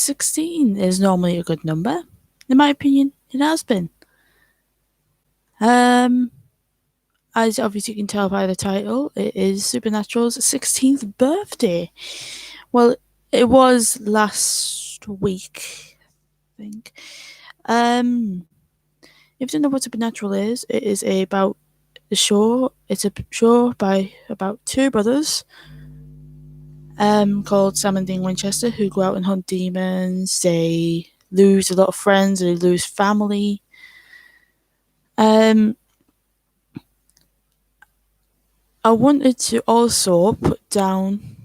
16 is normally a good number. In my opinion, it has been. Um, as obviously you can tell by the title, it is Supernatural's 16th birthday. Well, it was last week, I think. If you don't know what Supernatural is, it is about a show. It's a show by about two brothers, called Sam and Dean Winchester, who go out and hunt demons. They lose a lot of friends. They lose family. Um, I wanted to also put down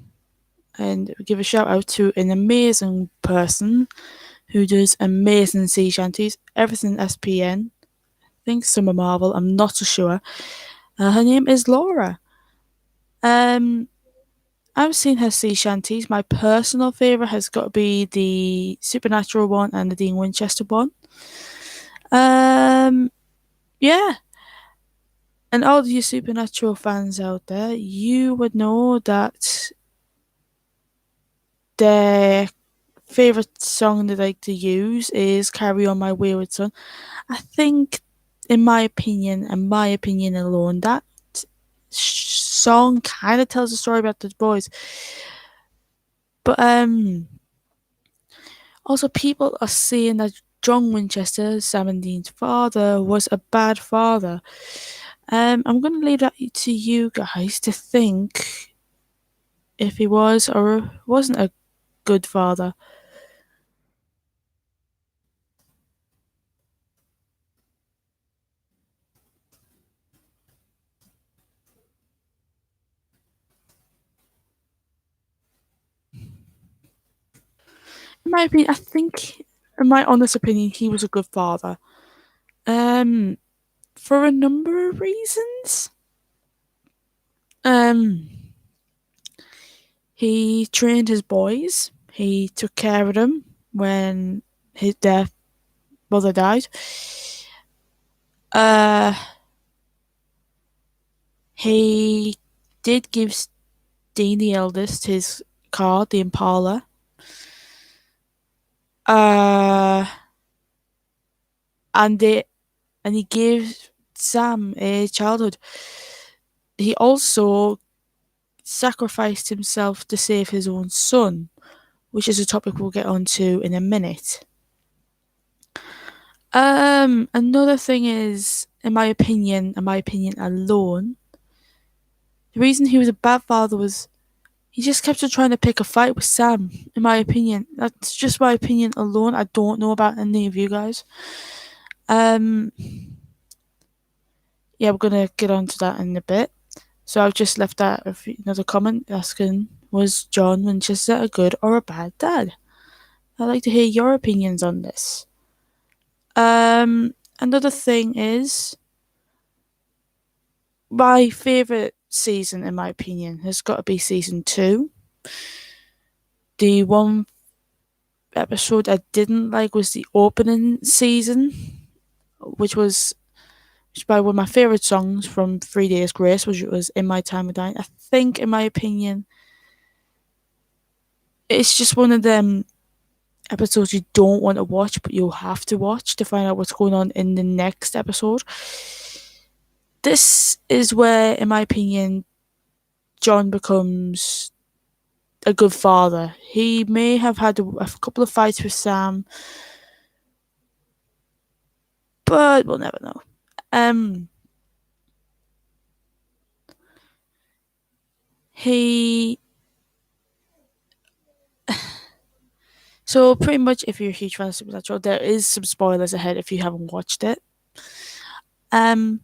and give a shout out to an amazing person who does amazing sea shanties, everything SPN. I think some are Marvel, I'm not so sure. Her name is Laura. Um, I've seen her sea shanties. My personal favourite has got to be the Supernatural one and the Dean Winchester one. Um, yeah, and all of you Supernatural fans out there, you would know that their favourite song they like to use is Carry On My Wayward Son. I think, in my opinion, and my opinion alone, that song kind of tells a story about the boys. But also people are saying that John Winchester, Sam and Dean's father, was a bad father. I'm going to leave that to you guys to think if he was or wasn't a good father. In my opinion, I think, in my honest opinion, he was a good father. Um, for a number of reasons. Um, he trained his boys. He took care of them when their mother died. Uh, he did give Dean the eldest his car, the Impala. Uh, and they and he gave Sam a childhood. He also sacrificed himself to save his own son, which is a topic we'll get onto in a minute. Another thing is, in my opinion, and my opinion alone, the reason he was a bad father was he just kept on trying to pick a fight with Sam. In my opinion, that's just my opinion alone. I don't know about any of you guys. Um, yeah, we're gonna get onto that in a bit. So I've just left out another comment asking, was John Winchester a good or a bad dad? I'd like to hear your opinions on this. Another thing is, my favourite season, in my opinion, has got to be season 2. The one episode I didn't like was the opening season, which by one of my favourite songs from 3 Days Grace, which was In My Time of Dying. I think, in my opinion, it's just one of them episodes you don't want to watch, but you'll have to watch to find out what's going on in the next episode. This is where, in my opinion, John becomes a good father. He may have had a couple of fights with Sam, but we'll never know. He So pretty much, if you're a huge fan of Supernatural, there is some spoilers ahead if you haven't watched it. Um,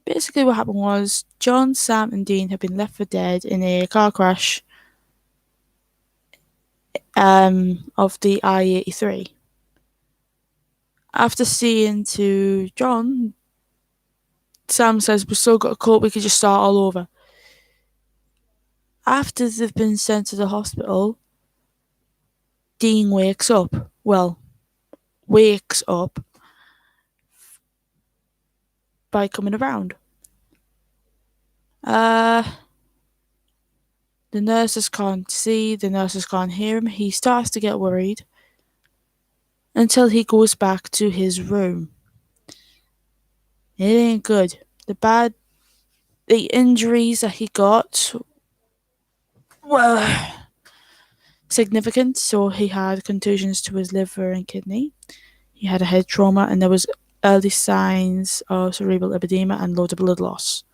Basically, what happened was John, Sam, and Dean had been left for dead in a car crash of the I-83. After seeing to John, Sam says, "We've still got a cult, we could just start all over." After they've been sent to the hospital, Dean wakes up. Well, wakes up by coming around. The nurses can't see, the nurses can't hear him. He starts to get worried, until he goes back to his room. It ain't good. The injuries that he got were significant. So he had contusions to his liver and kidney. He had a head trauma, and there was early signs of cerebral edema and loads of blood loss.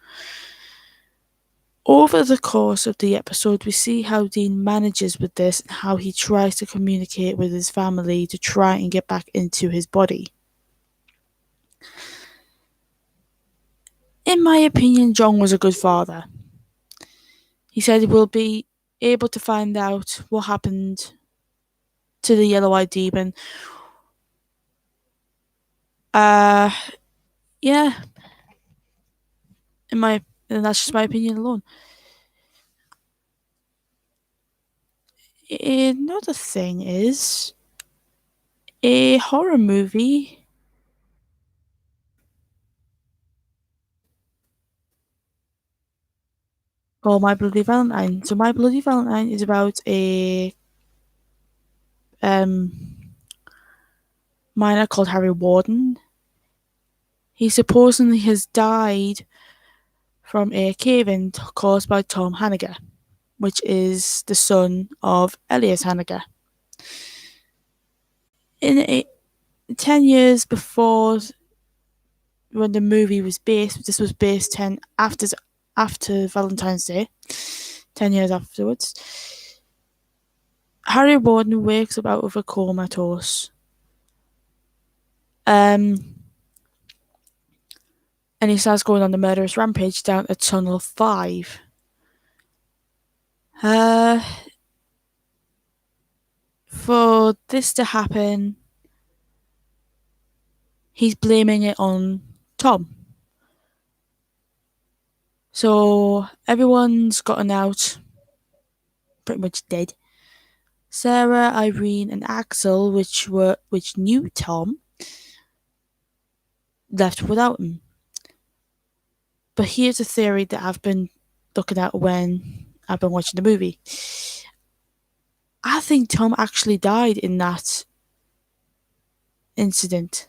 Over the course of the episode, we see how Dean manages with this and how he tries to communicate with his family to try and get back into his body. In my opinion, John was a good father. He said he will be able to find out what happened to the yellow-eyed demon. Yeah. And that's just my opinion alone. Another thing is a horror movie called My Bloody Valentine. So My Bloody Valentine is about a miner called Harry Warden. He supposedly has died from a cave-in caused by Tom Hanniger, which is the son of Elias Hanniger. In 10 years before when the movie was based, this was based 10 after Valentine's Day, 10 years afterwards, Harry Warden wakes up out of a comatose. And he starts going on the murderous rampage down at Tunnel 5. For this to happen, he's blaming it on Tom. So everyone's gotten out, pretty much dead. Sarah, Irene, and Axel, which knew Tom, left without him. But here's a theory that I've been looking at when I've been watching the movie. I think Tom actually died in that incident.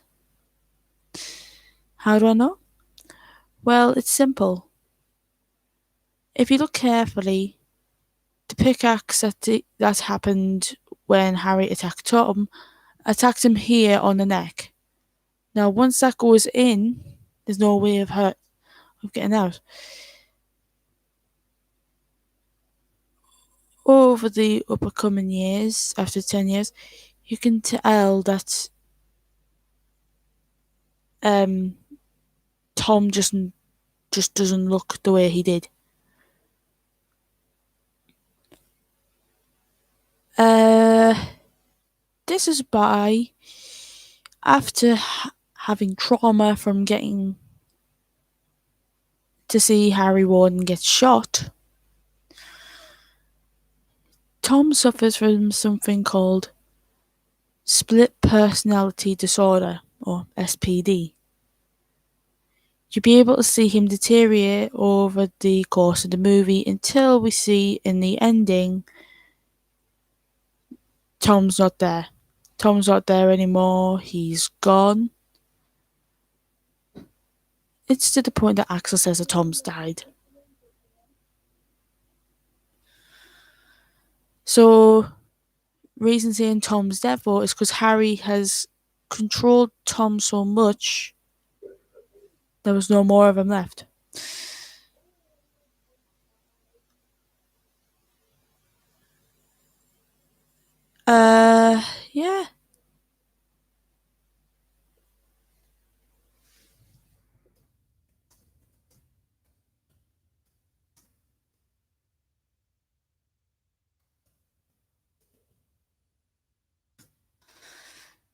How do I know? Well, it's simple. If you look carefully, the pickaxe that happened when Harry attacked Tom attacked him here on the neck. Now, once that goes in, there's no way of getting out. Over the upcoming years, after 10 years, you can tell that Tom just doesn't look the way he did. This is by after having trauma from getting to see Harry Warden get shot. Tom suffers from something called split personality disorder, or SPD. You'll be able to see him deteriorate over the course of the movie until we see in the ending Tom's not there. Tom's not there anymore. He's gone. It's to the point that Axel says that Tom's died. So, reason saying Tom's dead for is because Harry has controlled Tom so much there was no more of him left. Yeah.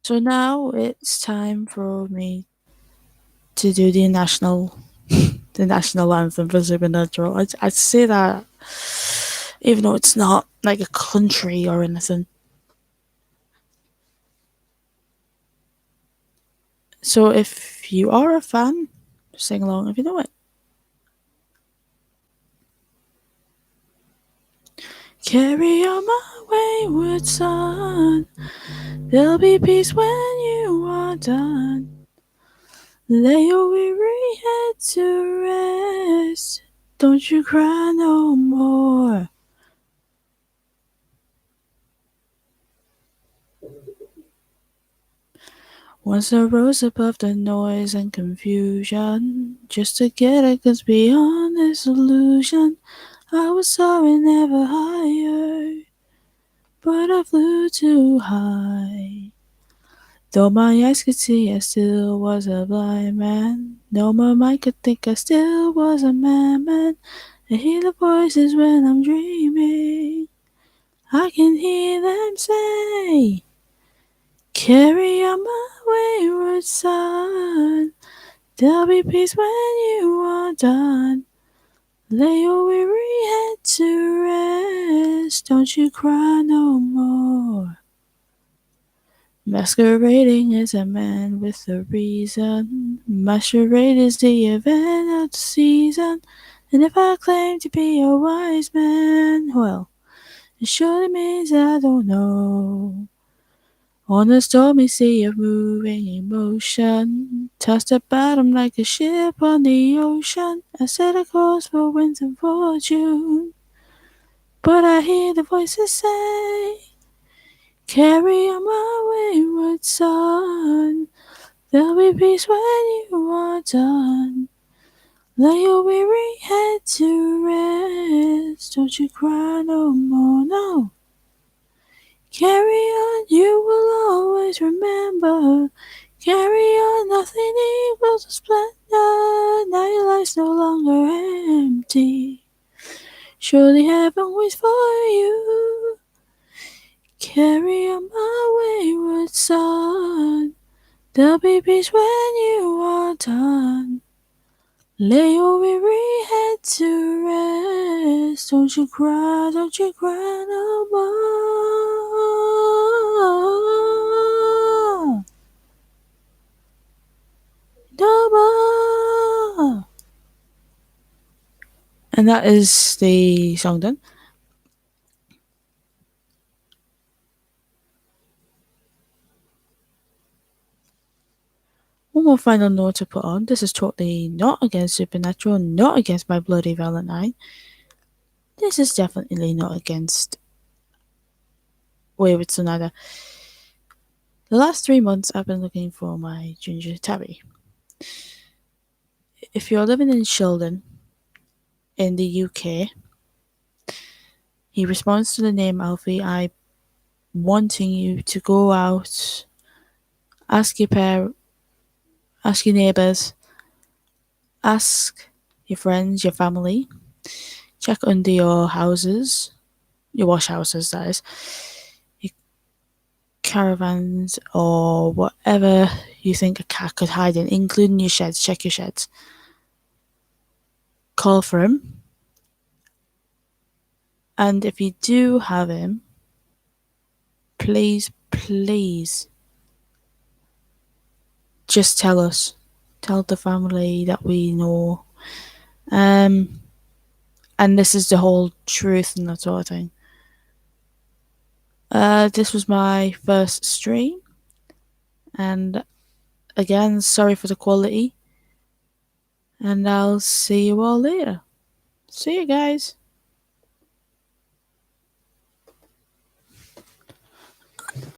So now it's time for me to do the national anthem for Supernatural. I'd say that even though it's not like a country or anything. So if you are a fan, sing along if you know it. Carry on my wayward son, There'll be peace when you are done. Lay your weary head to rest. Don't you cry no more. Once I rose above the noise and confusion, just to get a glimpse beyond this illusion. I was soaring ever higher, but I flew too high. Though my eyes could see, I still was a blind man. Though my mind could think, I still was a madman. I hear the voices when I'm dreaming. I can hear them say, carry on my wayward son. There'll be peace when you are done. Lay your weary head to rest. Don't you cry no more. Masquerading as a man with a reason. Masquerade is the event of the season. And if I claim to be a wise man, well, it surely means I don't know. On a stormy sea of moving emotion, tossed at bottom like a ship on the ocean. I set a course for winds and fortune, but I hear the voices say, carry on my wayward son. There'll be peace when you are done. Lay your weary head to rest. Don't you cry no more, no. Carry on, you will always remember. Carry on, nothing equals the splendor. Now your life's no longer empty. Surely heaven waits for you. Carry on, my wayward son. There'll be peace when you are done. Lay your weary head to rest. Don't you cry no more. No more. And that is the song done. One more final note to put on. This is totally not against Supernatural, not against My Bloody Valentine. This is definitely not against Wayward Son either. The last 3 months I've been looking for my Ginger Tabby. If you're living in Sheldon, in the UK, he responds to the name Alfie. I'm wanting you to go out, ask your neighbours, ask your friends, your family, check under your houses, your wash houses, that is, your caravans, or whatever you think a cat could hide in, including your sheds. Check your sheds. Call for him. And if you do have him, please, just tell us. Tell the family that we know. And this is the whole truth and that sort of thing. This was my first stream. And again, sorry for the quality. And I'll see you all later. See you guys.